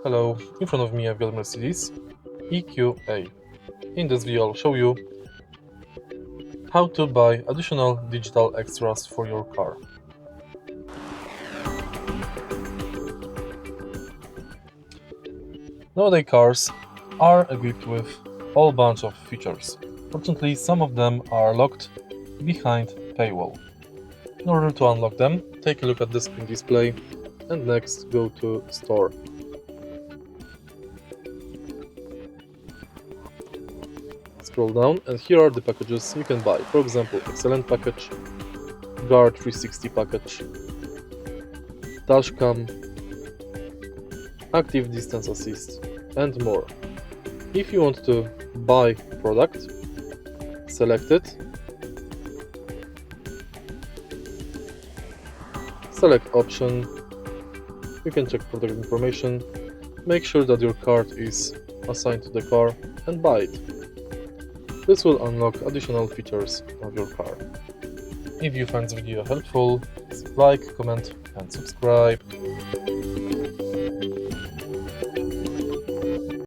Hello, in front of me I've got Mercedes EQA. In this video I'll show you how to buy additional digital extras for your car. Nowadays cars are equipped with a whole bunch of features. Fortunately, some of them are locked behind paywall. In order to unlock them, take a look at the screen display and next go to Store. Scroll down and here are the packages you can buy. For example, Excellent package, Guard 360 package, Dashcam, Active Distance Assist and more. If you want to buy product, select it, select option, you can check product information, make sure that your card is assigned to the car and buy it. This will unlock additional features of your car. If you find this video helpful, please like, comment and subscribe.